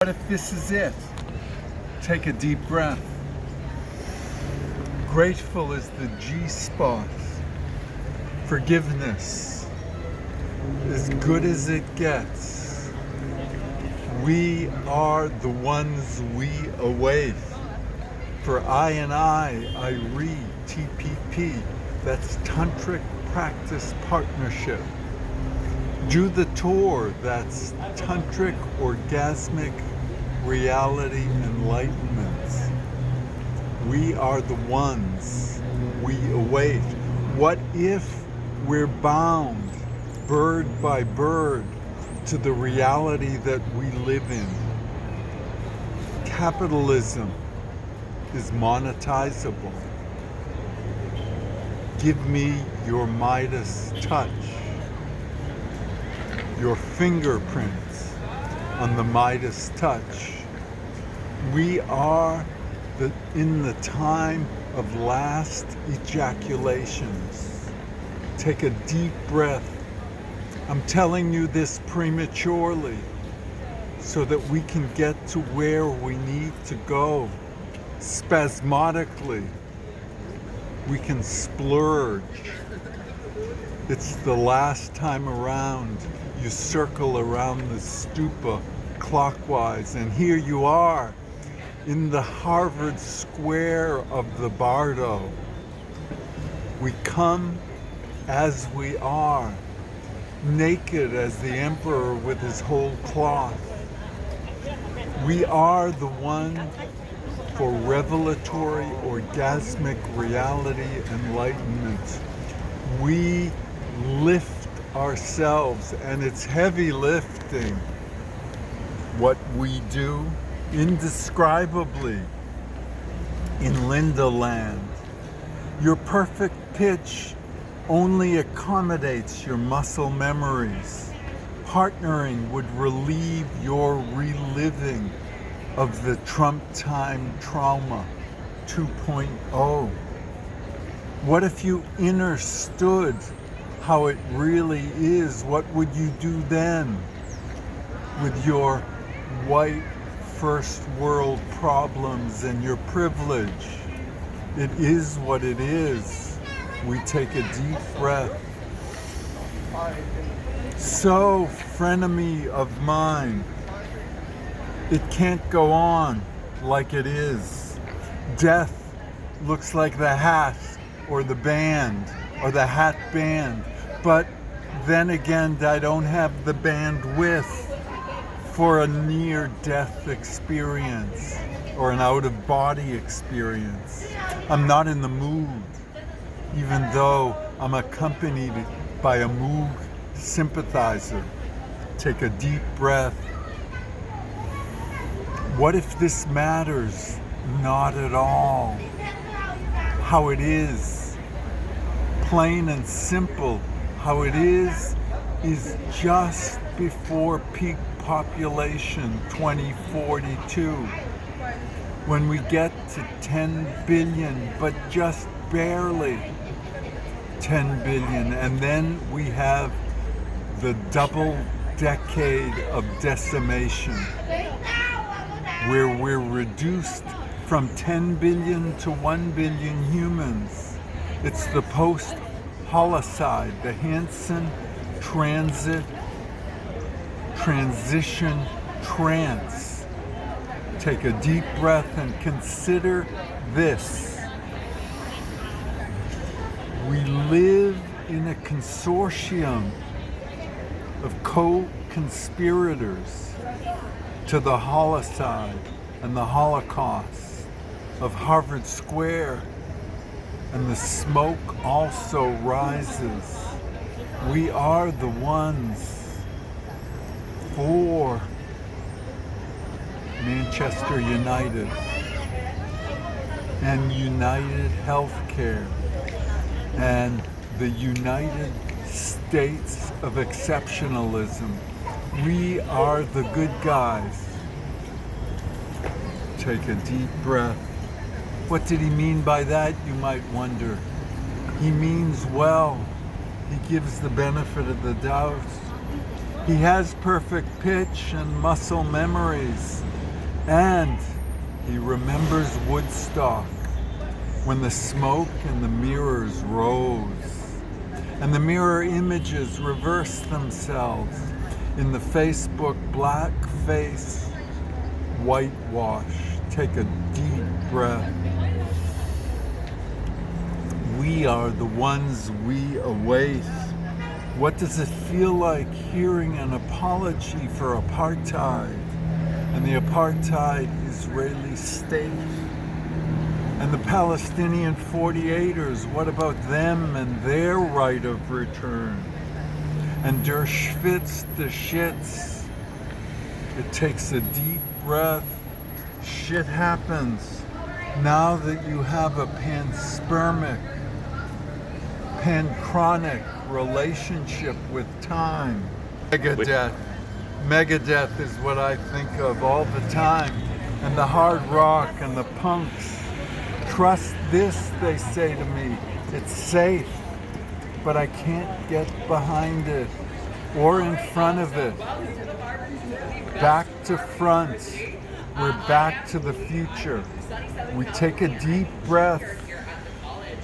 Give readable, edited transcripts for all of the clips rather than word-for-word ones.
What if this is it? Take a deep breath. Grateful is the G spot. Forgiveness, as good as it gets. We are the ones we await. For I read TPP, that's Tantric Practice Partnership. Do the tour, that's Tantric Orgasmic Reality Enlightenment. We are the ones we await. What if we're bound, bird by bird, to the reality that we live in? Capitalism is monetizable. Give me your Midas touch, your fingerprints on the Midas touch. We are in the time of last ejaculations. Take a deep breath. I'm telling you this prematurely so that we can get to where we need to go. Spasmodically, we can splurge. It's the last time around. You circle around the stupa clockwise, and here you are in the Harvard Square of the Bardo. We come as we are, naked as the emperor with his whole cloth. We are the one for revelatory, orgasmic reality enlightenment. We lift ourselves, and it's heavy lifting what we do indescribably in Linda Land. Your perfect pitch only accommodates your muscle memories. Partnering would relieve your reliving of the Trump time trauma 2.0. What if you understood how it really is? What would you do then with your white first world problems and your privilege? It is what it is. We take a deep breath. So, frenemy of mine, it can't go on like it is. Death looks like the hat or the band or the hat band, but then again, I don't have the bandwidth for a near-death experience or an out-of-body experience. I'm not in the mood, even though I'm accompanied by a Moog sympathizer. Take a deep breath. What if this matters? Not at all. How it is, plain and simple, how it is just before peak population 2042. When we get to 10 billion, but just barely 10 billion, and then we have the double decade of decimation, where we're reduced from 10 billion to 1 billion humans. It's the post-holocide, the Hansen transition trance. Take a deep breath and consider this. We live in a consortium of co-conspirators to the holocide and the Holocaust of Harvard Square, and the smoke also rises. We are the ones for Manchester United and United Healthcare and the United States of Exceptionalism. We are the good guys. Take a deep breath. What did he mean by that, you might wonder? He means well. He gives the benefit of the doubt. He has perfect pitch and muscle memories. And he remembers Woodstock, when the smoke and the mirrors rose, and the mirror images reversed themselves in the Facebook black face whitewash. Take a deep breath. We are the ones we await. What does it feel like hearing an apology for apartheid and the apartheid Israeli state? And the Palestinian 48ers, what about them and their right of return? And der Schwitz, the shits. It takes a deep breath. Shit happens. Now that you have a panspermic, panchronic relationship with time. Megadeth. Megadeth is what I think of all the time. And the hard rock and the punks. Trust this, they say to me. It's safe, but I can't get behind it or in front of it. Back to front. We're back to the future. We take a deep breath,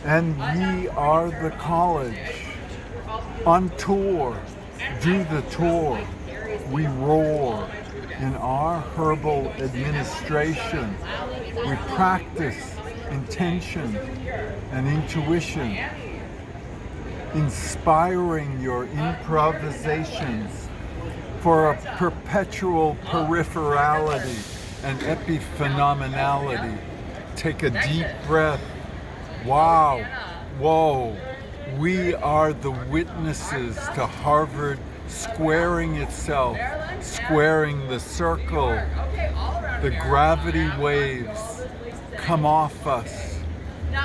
and we are the college. On tour, do the tour. We roar in our herbal administration. We practice intention and intuition, inspiring your improvisations for a perpetual peripherality and epiphenomenality. Take a deep breath. Wow. Whoa. We are the witnesses to Harvard squaring itself, squaring the circle. The gravity waves come off us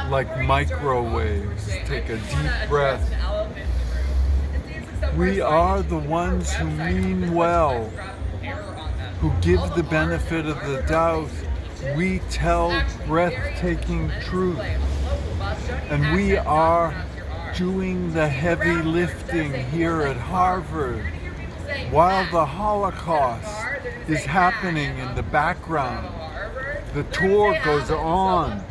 like microwaves. Take a deep breath. We are the ones who mean well, who give the benefit of the doubt. We tell breathtaking truth. And we are doing the heavy lifting here at Harvard while the Holocaust is happening in the background. The tour goes on.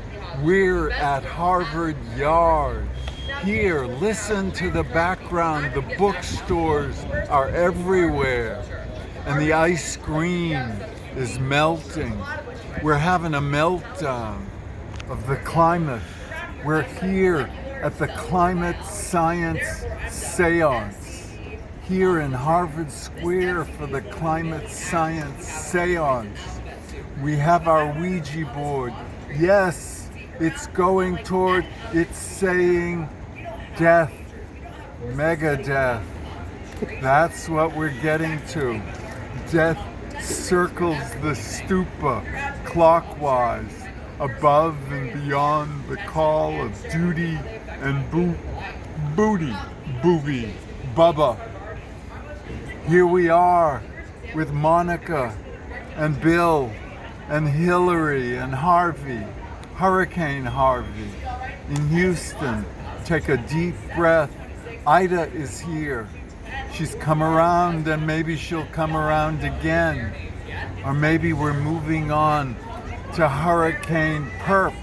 We're at Harvard Yard. Here, listen to the background. The bookstores are everywhere. And the ice cream is melting. We're having a meltdown of the climate. We're here at the Climate Science Seance. Here in Harvard Square for the Climate Science Seance. We have our Ouija board. Yes, it's going toward, it's saying death, megadeath. That's what we're getting to. Death circles the stupa clockwise, above and beyond the call of duty and booty, booby, Bubba. Here we are with Monica and Bill and Hillary and Harvey, Hurricane Harvey in Houston. Take a deep breath. Ida is here. She's come around, and maybe she'll come around again. Or maybe we're moving on to Hurricane Perp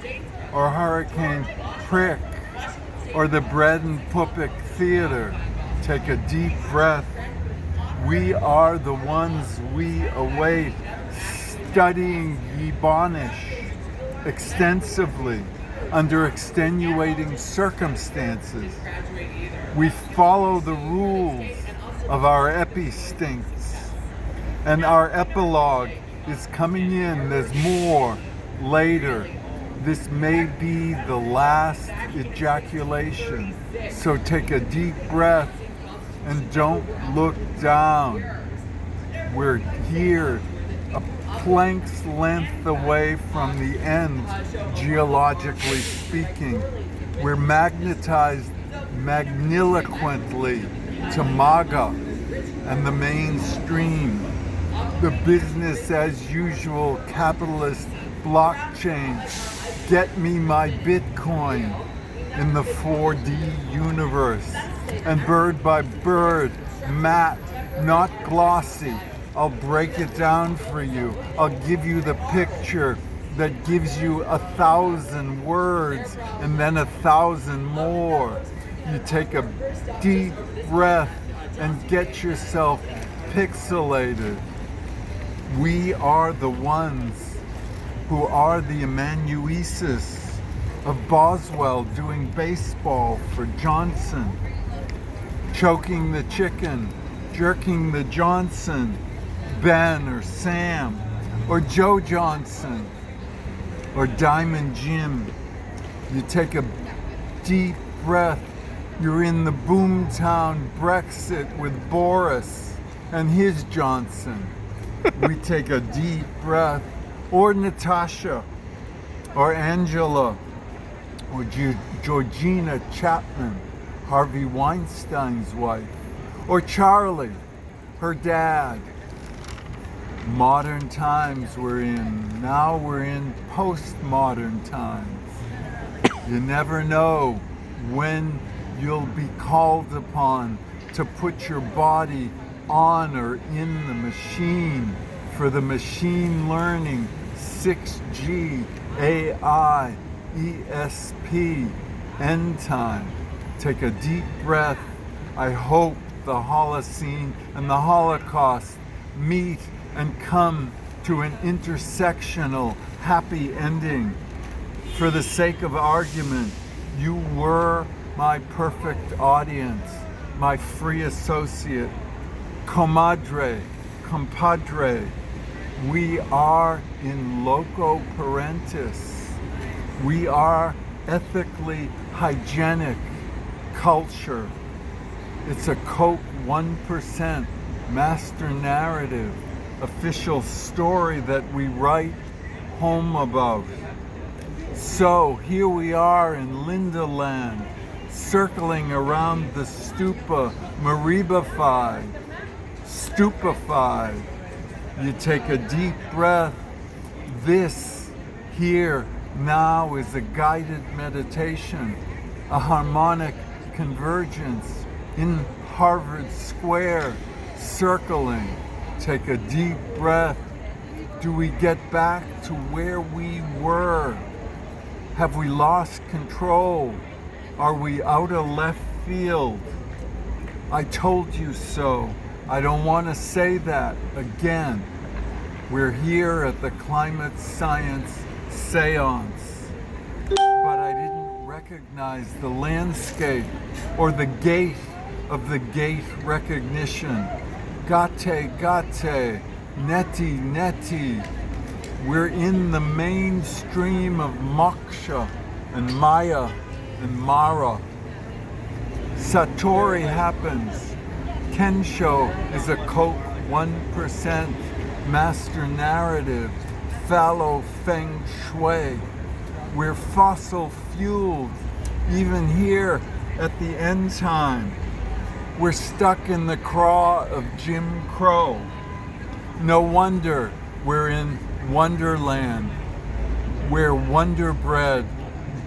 or Hurricane Prick or the Bread and Pupik Theater. Take a deep breath. We are the ones we await, studying Yibanish extensively under extenuating circumstances. We follow the rules of our epistincts, and our epilogue is coming in. There's more later. This may be the last ejaculation. So take a deep breath and don't look down. We're here a plank's length away from the end, geologically speaking. We're magnetized magniloquently to MAGA and the mainstream, the business as usual capitalist blockchain. Get me my Bitcoin in the 4D universe. And bird by bird, Matt not glossy. I'll break it down for you. I'll give you the picture that gives you 1,000 words and then 1,000 more. You take a deep breath and get yourself pixelated. We are the ones who are the amanuensis of Boswell doing baseball for Johnson, choking the chicken, jerking the Johnson, Ben or Sam, or Joe Johnson, or Diamond Jim. You take a deep breath. You're in the boomtown Brexit with Boris and his Johnson. We take a deep breath. Or Natasha, or Angela, or Georgina Chapman, Harvey Weinstein's wife, or Charlie, her dad. Modern times we're in. Now we're in postmodern times. You never know when you'll be called upon to put your body on or in the machine for the machine learning 6G AI ESP end time. Take a deep breath. I hope the Holocene and the Holocaust meet and come to an intersectional happy ending. For the sake of argument, you were my perfect audience, my free associate, comadre, compadre. We are in loco parentis. We are ethically hygienic culture. It's a Coke 1% master narrative, official story that we write home about. So here we are in Lindaland, circling around the stupa, maribified, stupefied. You take a deep breath. This here now is a guided meditation, a harmonic convergence in Harvard Square, circling. Take a deep breath. Do we get back to where we were? Have we lost control? Are we out of left field? I told you so. I don't want to say that again. We're here at the Climate Science Seance, but I didn't recognize the landscape or the gate of the gate recognition. Gate, neti, neti. We're in the mainstream of moksha and maya and mara. Satori happens. Kensho is a Coke 1% master narrative. Fallow feng shui. We're fossil fueled, even here at the end time. We're stuck in the craw of Jim Crow. No wonder we're in Wonderland, where Wonder Bread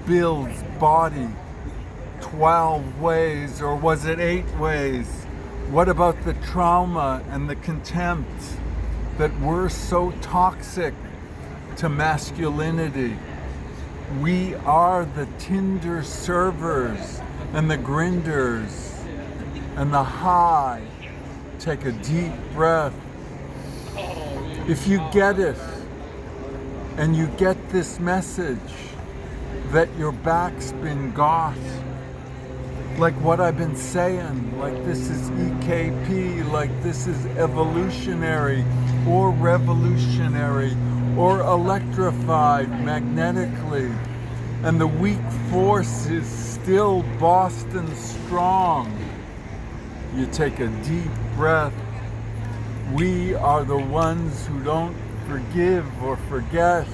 builds body 12 ways, or was it 8 ways? What about the trauma and the contempt that we're so toxic to masculinity? We are the Tinder servers and the grinders and the high. Take a deep breath. If you get it, and you get this message that your back's been got, like what I've been saying, like this is EKP, like this is evolutionary or revolutionary or electrified magnetically, and the weak force is still Boston strong. You take a deep breath. We are the ones who don't forgive or forget.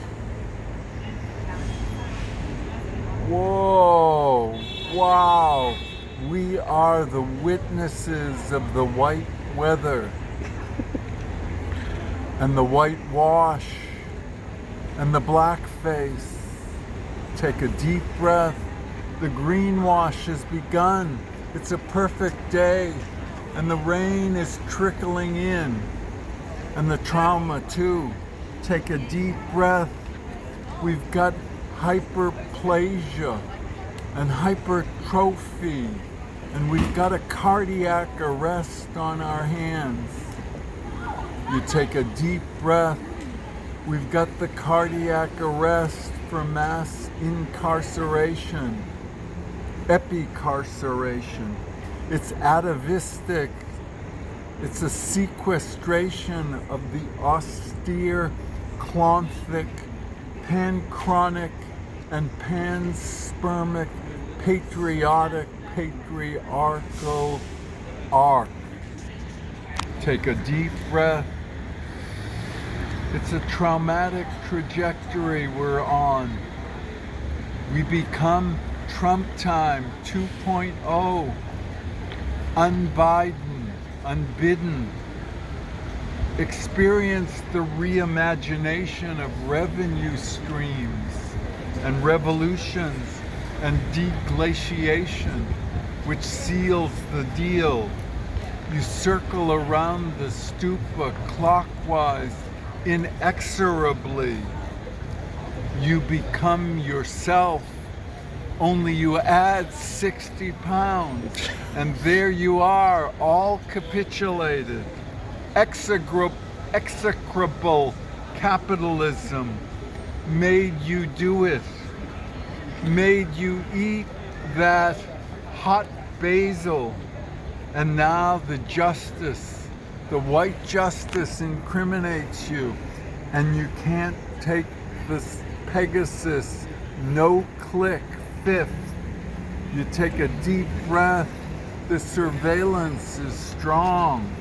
Whoa, wow. We are the witnesses of the white weather and the whitewash and the blackface. Take a deep breath. The greenwash has begun. It's a perfect day and the rain is trickling in, and the trauma too. Take a deep breath. We've got hyperplasia and hypertrophy, and we've got a cardiac arrest on our hands. You take a deep breath. We've got the cardiac arrest for mass incarceration, epicarceration. It's atavistic. It's a sequestration of the austere, clonthic, panchronic, and panspermic, patriotic, patriarchal arc. Take a deep breath. It's a traumatic trajectory we're on. We become Trump time 2.0, unbiden, unbidden. Experience the reimagination of revenue streams and revolutions and deglaciation, which seals the deal. You circle around the stupa clockwise, inexorably. You become yourself, only you add 60 pounds, and there you are, all capitulated. Execrable capitalism made you do it, made you eat that hot basil, and now the justice, the white justice incriminates you, and you can't take this Pegasus no-click fifth. You take a deep breath. The surveillance is strong.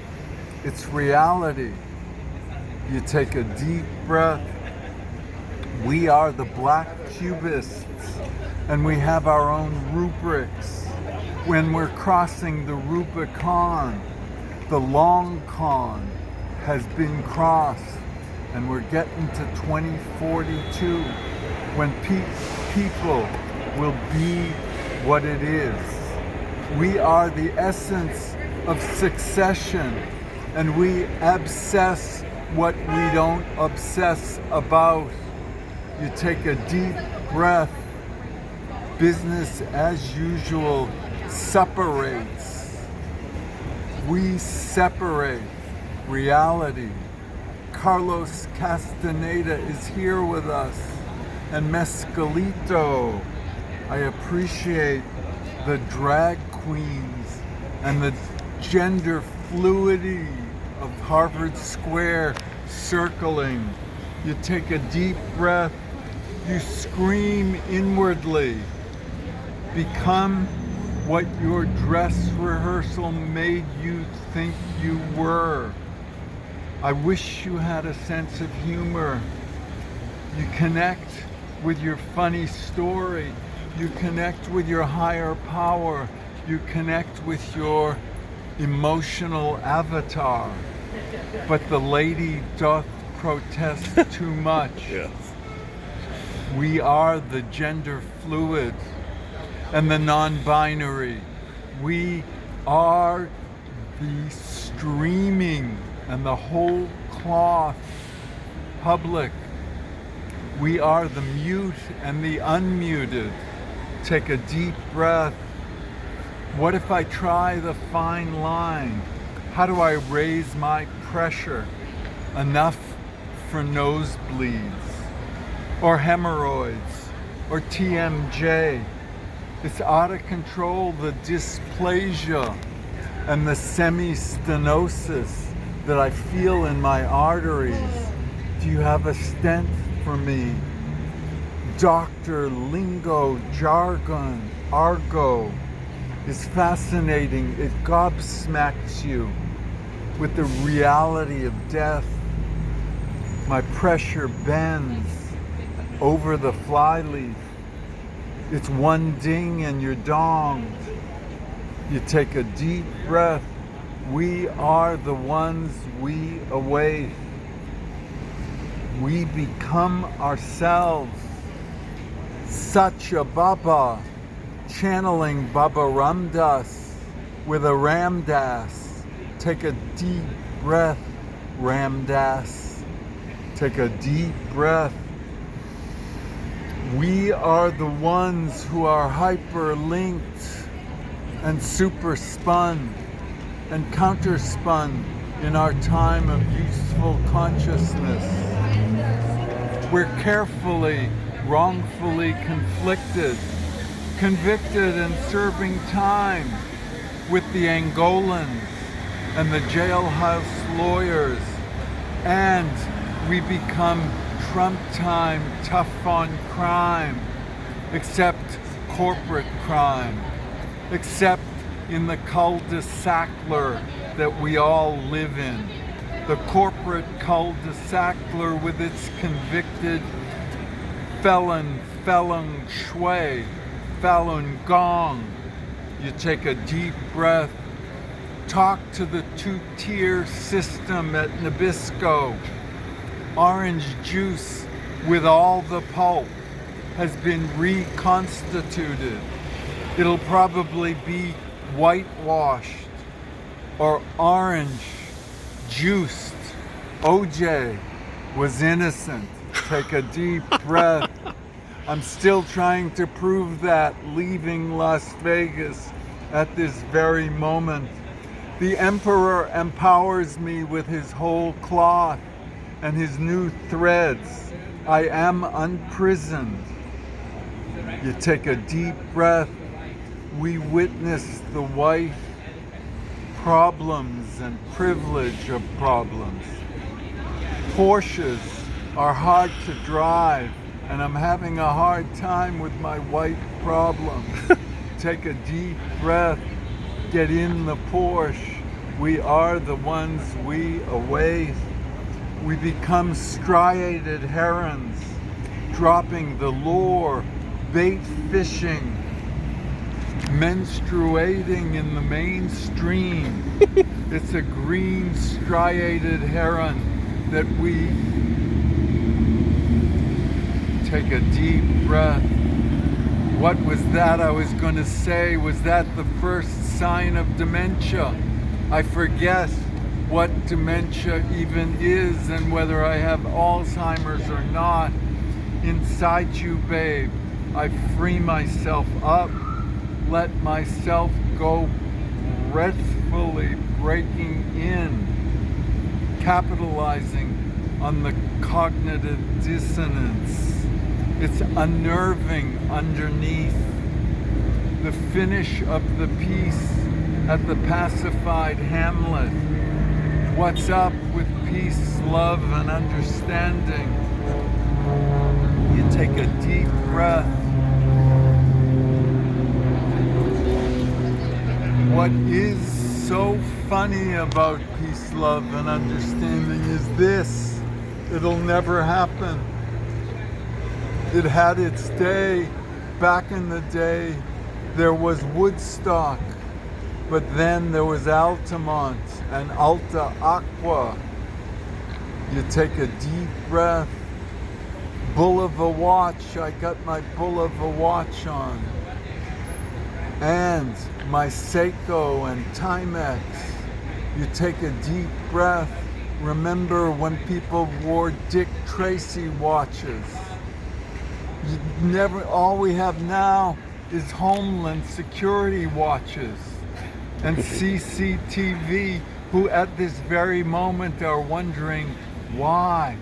It's reality. You take a deep breath. We are the black cubists, and we have our own rubrics. When we're crossing the Rubicon, the long con has been crossed, and we're getting to 2042 when people will be what it is. We are the essence of succession, and we obsess what we don't obsess about. You take a deep breath. Business as usual separates. We separate reality. Carlos Castaneda is here with us, and Mescalito. I appreciate the drag queens and the gender fluidity of Harvard Square circling. You take a deep breath. You scream inwardly. Become what your dress rehearsal made you think you were. I wish you had a sense of humor. You connect with your funny story. You connect with your higher power. You connect with your emotional avatar. But the lady doth protest too much. Yes. We are the gender fluid and the non-binary. We are the streaming and the whole cloth public. We are the mute and the unmuted. Take a deep breath. What if I try the fine line? How do I raise my pressure enough for nosebleeds or hemorrhoids or TMJ? It's out of control, the dysplasia and the semi-stenosis that I feel in my arteries. Do you have a stent for me? Doctor lingo, jargon, argot is fascinating. It gobsmacks you with the reality of death. My pressure bends over the flyleaf. It's one ding and you're donged. You take a deep breath. We are the ones we await. We become ourselves. Satya Baba, channeling Baba Ramdas with a Ramdas. Take a deep breath, Ramdas. Take a deep breath. We are the ones who are hyperlinked and superspun and counterspun in our time of useful consciousness. We're carefully, wrongfully conflicted, convicted and serving time with the Angolans and the jailhouse lawyers, and we become Trump time tough on crime, except corporate crime, except in the cul-de-sacler that we all live in. The corporate cul-de-sacler with its convicted felon shui, Falun Gong. You take a deep breath. Talk to the two-tier system at Nabisco. Orange juice with all the pulp has been reconstituted. It'll probably be whitewashed or orange juiced. OJ was innocent. Take a deep breath. I'm still trying to prove that, leaving Las Vegas at this very moment. The Emperor empowers me with his whole cloth and his new threads. I am unprisoned. You take a deep breath. We witness the white problems and privilege of problems. Porsches are hard to drive, and I'm having a hard time with my white problem. Take a deep breath. Get in the Porsche. We are the ones we await. We become striated herons, dropping the lure, bait fishing, menstruating in the mainstream. It's a green striated heron that we take a deep breath. What was that I was going to say? Was that the first sign of dementia? I forget what dementia even is and whether I have Alzheimer's or not. Inside you, babe, I free myself up, let myself go breathfully breaking in, capitalizing on the cognitive dissonance. It's unnerving underneath. The finish of the piece at the pacified Hamlet. What's up with peace, love, and understanding? You take a deep breath. What is so funny about peace, love, and understanding is this: it'll never happen. It had its day. Back in the day, there was Woodstock, but then there was Altamont and Alta Aqua. You take a deep breath. Bulova watch, I got my Bulova watch on. And my Seiko and Timex. You take a deep breath. Remember when people wore Dick Tracy watches. All we have now is Homeland Security watches and CCTV, who at this very moment are wondering why.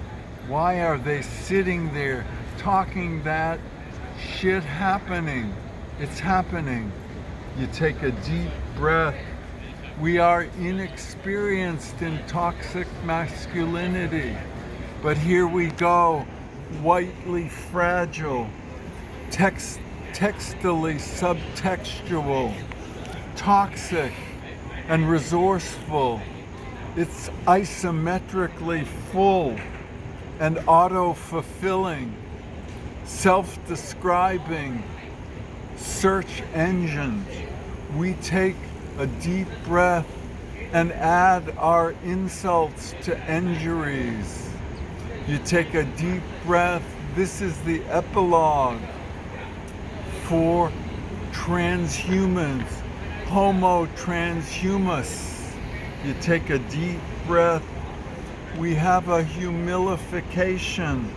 Why are they sitting there talking that shit happening? It's happening. You take a deep breath. We are inexperienced in toxic masculinity, but here we go, whitely fragile, textily subtextual, toxic and resourceful. It's isometrically full and auto-fulfilling, self-describing search engine. We take a deep breath and add our insults to injuries. You take a deep breath. This is the epilogue for transhumans, homo transhumus. You take a deep breath. We have a humilification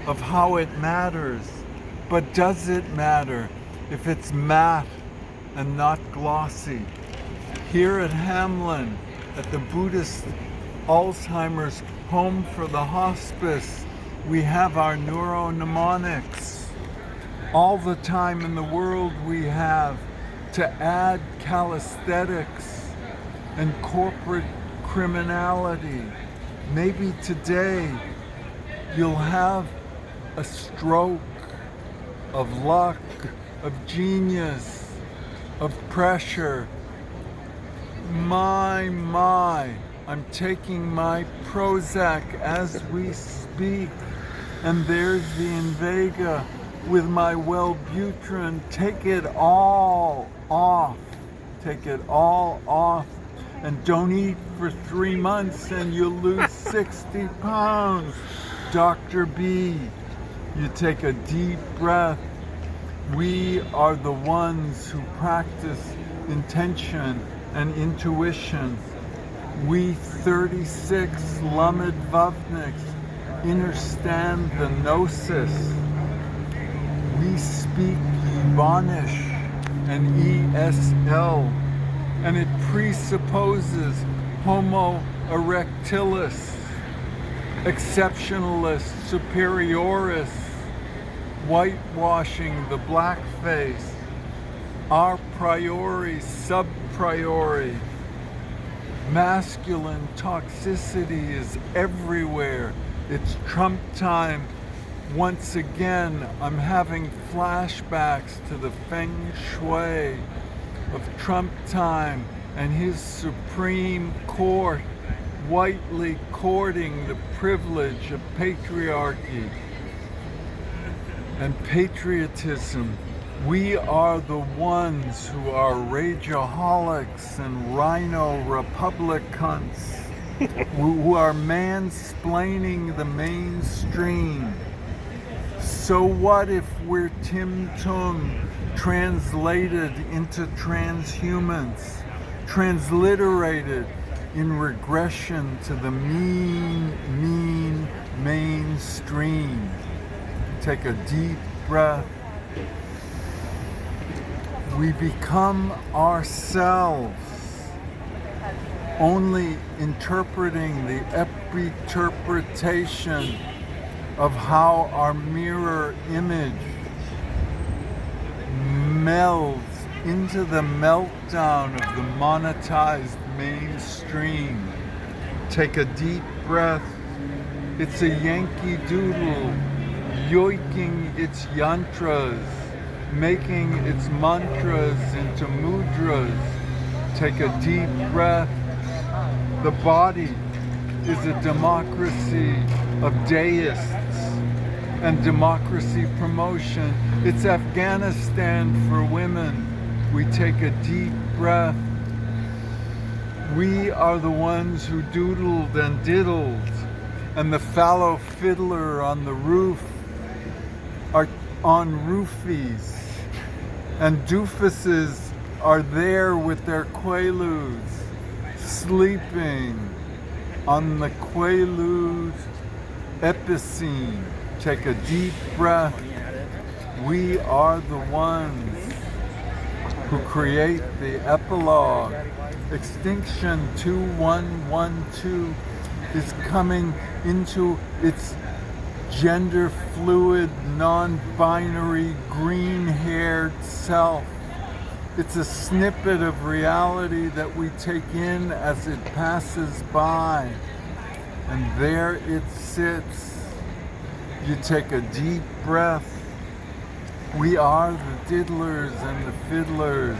of how it matters. But does it matter if it's matte and not glossy? Here at Hamlin, at the Buddhist Alzheimer's Home for the Hospice, we have our neuromnemonics. All the time in the world we have to add calisthenics and corporate criminality. Maybe today you'll have a stroke of luck, of genius, of pressure. My, I'm taking my Prozac as we speak, and there's the Invega with my Wellbutrin. Take it all off. Take it all off. And don't eat for 3 months and you'll lose 60 pounds. Dr. B, you take a deep breath. We are the ones who practice intention and intuition. We 36 Lamed Vavniks understand the gnosis. We speak Yvonish and ESL, and it presupposes Homo erectilis, exceptionalist, superioris, whitewashing the black face, a priori, sub priori. Masculine toxicity is everywhere. It's Trump time. Once again, I'm having flashbacks to the feng shui of Trump time and his Supreme Court whitely courting the privilege of patriarchy and patriotism. We are the ones who are rageaholics and rhino republicans who are mansplaining the mainstream. So what if we're Tim Tung translated into transhumans, transliterated in regression to the mean mainstream? Take a deep breath. We become ourselves, only interpreting the epinterpretation of how our mirror image melds into the meltdown of the monetized mainstream. Take a deep breath. It's a Yankee Doodle yoiking its yantras, making its mantras into mudras. Take a deep breath. The body is a democracy of deists and democracy promotion. It's Afghanistan for women. We take a deep breath. We are the ones who doodled and diddled, and the fallow fiddler on the roof are on roofies, and doofuses are there with their quaaludes, sleeping on the quaalude epicene. Take a deep breath. We are the ones who create the epilogue. Extinction 2112 is coming into its gender fluid, non-binary, green-haired self. It's a snippet of reality that we take in as it passes by. And there it sits. You take a deep breath. We are the diddlers and the fiddlers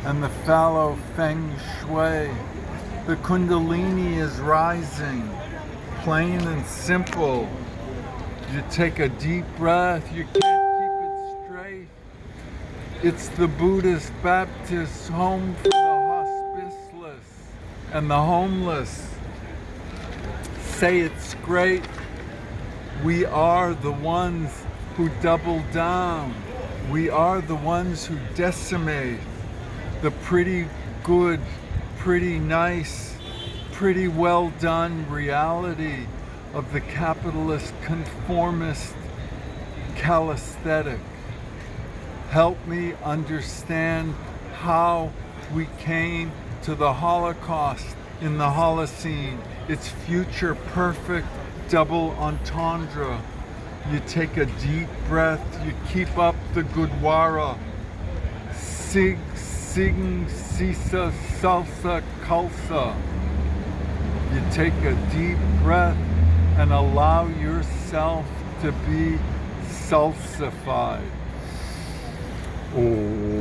and the fallow feng shui. The kundalini is rising, plain and simple. You take a deep breath. You can't keep it straight. It's the Buddhist Baptist home for the hospiceless and the homeless. Say it's great. We are the ones who double down. We are the ones who decimate the pretty good, pretty nice pretty well done reality of the capitalist conformist calisthenic. Help me understand how we came to the Holocaust in the Holocene, its future perfect double entendre. You take a deep breath, you keep up the Gurdwara. Sing, sisa, salsa, kalsa. You take a deep breath and allow yourself to be salsified. Oh.